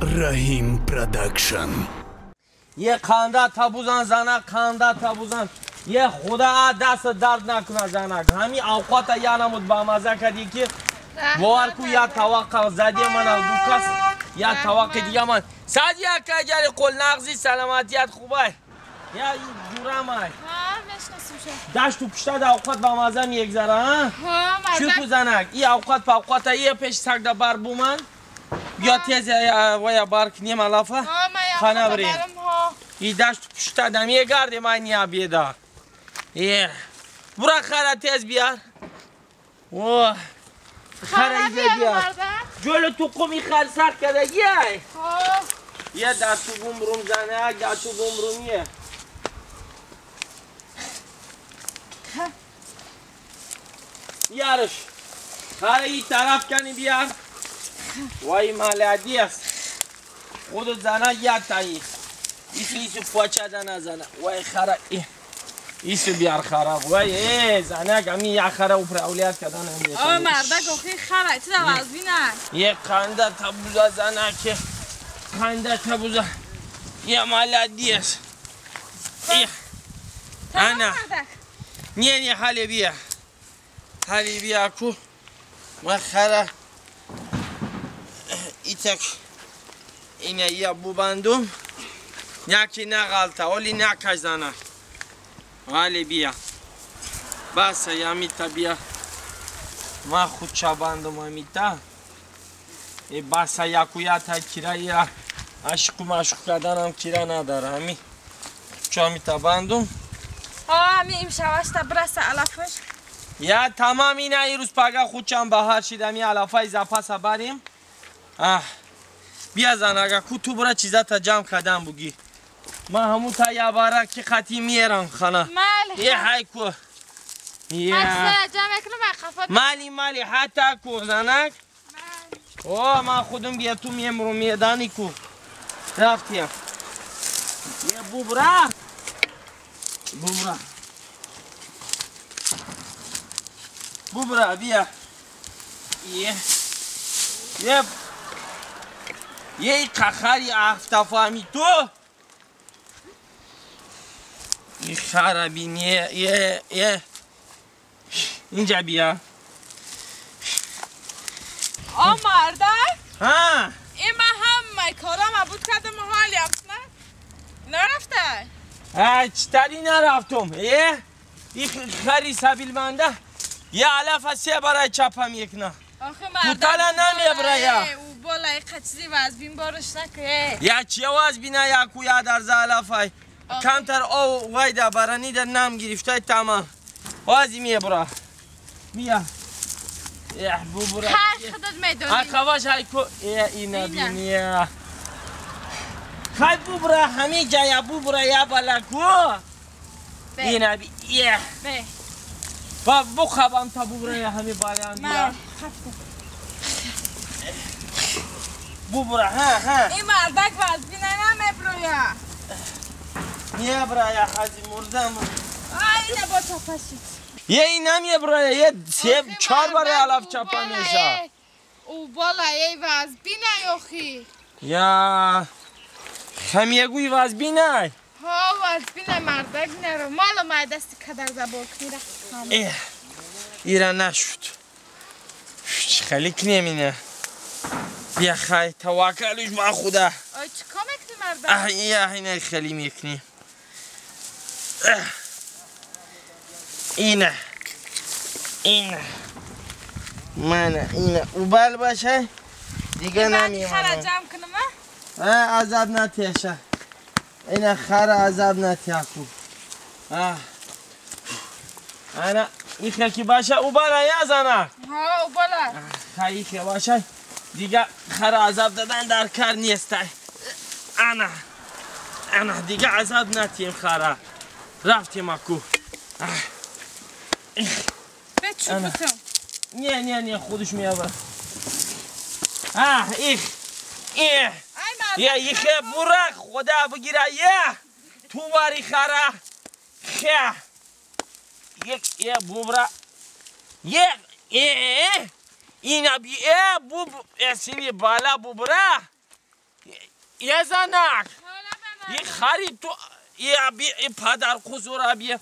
رحیم پروداکشن. یه خنده تبوزن زنک، خنده تبوزن. یه خدا دست درد نکنه زنک. همین اوقات یا نمود با مزه کردی که باور کو یا توقع زدی من او دو کس یا توقع دیگه من سادی اکا جاری قول نغزی سلامتیت خوبه یا این جورم های داشت تو پشتا دا اوقات با مزه میگذره ها؟ چو تو زنک ای اوقات پا اوقات ای پیش سک دا بر بومن بیا تیز ویا بار کنیم علافه خانه بریم ای داشت تو پشتا دا میگرده من نیا بیدا برا خیره تیز بیار اوه خیره بیار جلو تو قومی خرسخ کرده یه دستو بومروم زنه دستو بومرومیه یارش خیره ای طرف کنی بیار وای مالعدی است خود زنه یه تایی ایسو پاچه ده نزنه وای خیره ایسو بیار خراب وای زنه کمی یه خره و پر اولیت کردن آه مردک اخی خره چه ده وزبینه یه خنده تبوزه زنه که خنده تبوزه یه مالدی است انا نه حالی بیا کو ما خره ایتک اینه یه بوبندم یکی نغلطه ولی نکش زنه حالی بیا بس یامیتا بیا ما خود چابندم امیتا بس یکویت کرایی عشق و مشق کردنم کرا نداره همی چامیتا بندم همی امشبش تا برسه علافش یا تمام اینه ای روز پگه خود چم بهار شیدم یه علافه ایزا پس بریم بیا زن اگه کو تو برا چیزا تا جمع کردم بگی ما همون تا یه باره که خطی میرم خانه یه های کو مالی حتی کو زنک اوه من خودم بیا تو میم رو میدانی کو رفتیم یه بوبرا بیا یه قخری افتفامی تو این خرابین یه اینجا بیا مردک ها این من همه کارم بود کردم حالی همسنه نرفته چطوری نرفتم این خری سبیل منده یه علف سه برای چپم یک نه کوتالا نمیه برای او بالای قچزی وزبین بارش نکه یا چیه وزبینه یا کویا در زالفای کمتر او وایده برانی در نم گرفته تمام وازی میه برا بیا بو برا خودت میدونی خواهش های کو اینا بینیه خواهی بو برا همه جای بو برا یا بالا کو اینا بینیه با بو خوابم تا بو برا یا همه بالا بیا بو برا این مردک وزبینه نمه برویا یه برای خازی مردم اینه با چپشید یه این نمیه برای یه چهار برای علاف چپا میشه او بالا یه وزبینه یخی یا خمیگوی وزبینه ها وزبینه مردک نرو مالا مای دستی کدر زباک میره ایره نشد خیلی کنیمینه بیا خواهی توکلوش با خوده آی چکا میکنی مردک؟ اینه خیلی میکنی اینه اینه اوبال باشه دیگه نمیمونه خره جمع کنم عذاب نتیشه اینه خره عذاب نتیکو انا این که باشه اوباله یا زنه ها اوباله خیلی که باشه دیگه خره عذاب دادن در کار نیست انا دیگه عذاب نتیم خره رفتیم اکو به چو بتم نه خودش میابره یه برق خدا بگیره تو باری خره یه ببره اینا بی بوب اسیلی بالا ببره یه زنک یه خرید تو یه پدر خزورا بیا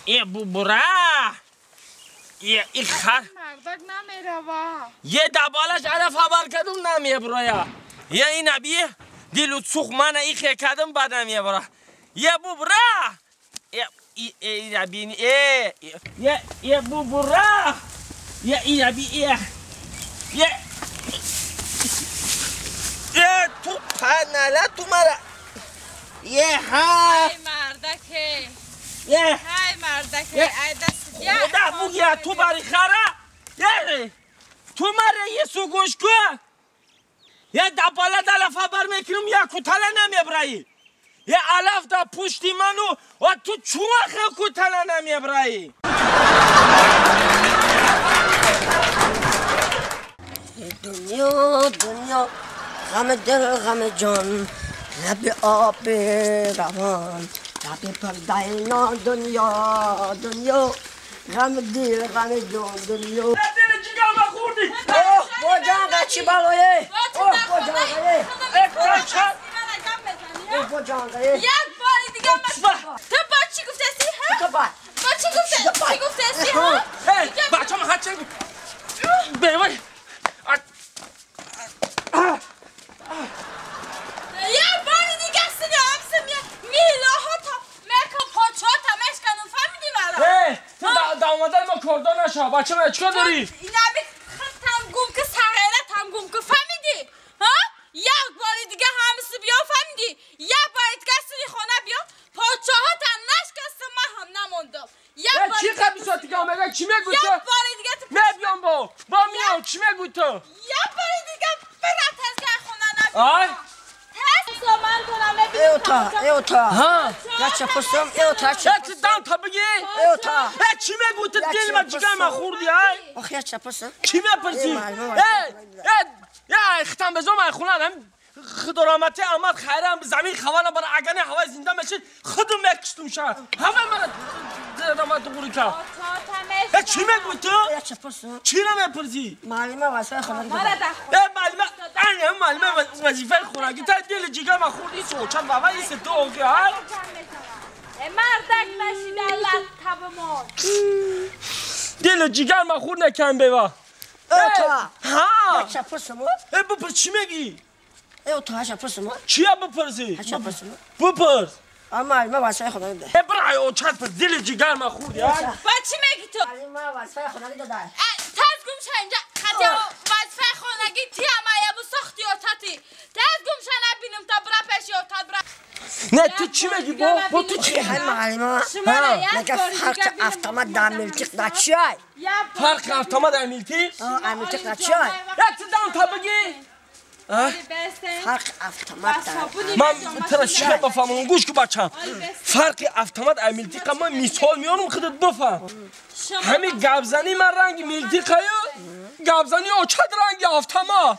یه ببره یه خر مردک نمیره وا یه دبالش عرف خبر کدوم نمیه برای یه این بیا دیلو سوخ من ایخه کدوم بدم یه برای یه ببره یه بینی یه ببره یه بیا یه تو پناله تو مرا یه ها ای مردکه یه ای مردکه ای دست خدا بگیره تو بری خره یه تو مرا یه سو گوش کن یه دباله دل خبر میکنم یه کتله نمیبرایی یه علف دا پشتی منو و تو چوخه کتله نمیبرایی دنیا غم دل غم جان لب آب روان لب پردینا دنیا غم دل غم جان دنیا دل جیگر ما خوردی اوه با جان چی بالایه اوه با جان گایه اوه با جان گایه یک باری دیگه تو با چی گفته سی ها؟ تو باید با چی گفته سی ها؟ بچه ما هر چه بیوی یک باری دیگه سنی همسه میله ها تا مکا پاچه ها تا مشکنون فهمیدی مرا؟ تو دامادر ما کردان نشا بچه ما چکا داری؟ این نبی تمگم که سغیره تمگم که فهمیدی؟ ها؟ یک باری دیگه همسه بیا فهمیدی؟ یک باری دیگه سنی خونه بیا پاچه ها تا نشکسته من هم نموندم چی قبی ساعتی که آمده چی میگو یک تو؟ باری دیگه تو نبیام با میام چی میگو تو؟ یک باری دیگه برا تزگاه خونه آی؟ نبیم تست من کنم ایوتا ها؟ یا چه پسم ایوتا چه چه دام تا بگی؟ ایوتا چی میگو تو دل ما جگر ما خوردی های؟ آخ یا چه پسم کی میپرسی؟ یا ختم بزو من خونه هم خدرامتی آمد خیرم زمین خوانم برای اگنه هوای زنده میشید خودم مکشتم شد هوا من درامت قوری کرد چی میگو تو؟ یا چه پسم چی نمیپرسی؟ معلمه واسه خونه معلمه وظیفه خونگی تا دل جگر ما خوردی سوچن و وای است تو اوگی های؟ مردک نشید علت تب ما دل جگر ما خورد نکن بیوا ایوتا ها چه پسم بپرس چی میگی؟ ایوتا چه پسم چیا بپرسی؟ چه پسم بپرس معلمه واسه خونه ده برای او چند پر دل جگر ما خوردی های؟ با چی میگی تو؟ معلمه واسه خونه ده تزگم شا اینجا خطیه وظیفه خونگی تی همه بو سختی و تاتی تزگم شا نبینم تا برا پیشی و تا برا نه تو چی میگی با تو چی؟ های معلمه شما را یک مگه بار فرق دیگه بینم автомат در ملتیق دا چی های؟ فرق автомат امیلتی؟ ملتیق دا چی های؟ تو دام تا بگی؟ فرق автомат در من ترا چی بفهمم گوش کو بچم فرق автомат امیلتی که من مثال میارم خودت بفهم همین گابزنی من رنگ میلتی که گابزنی او چه رنگ автомат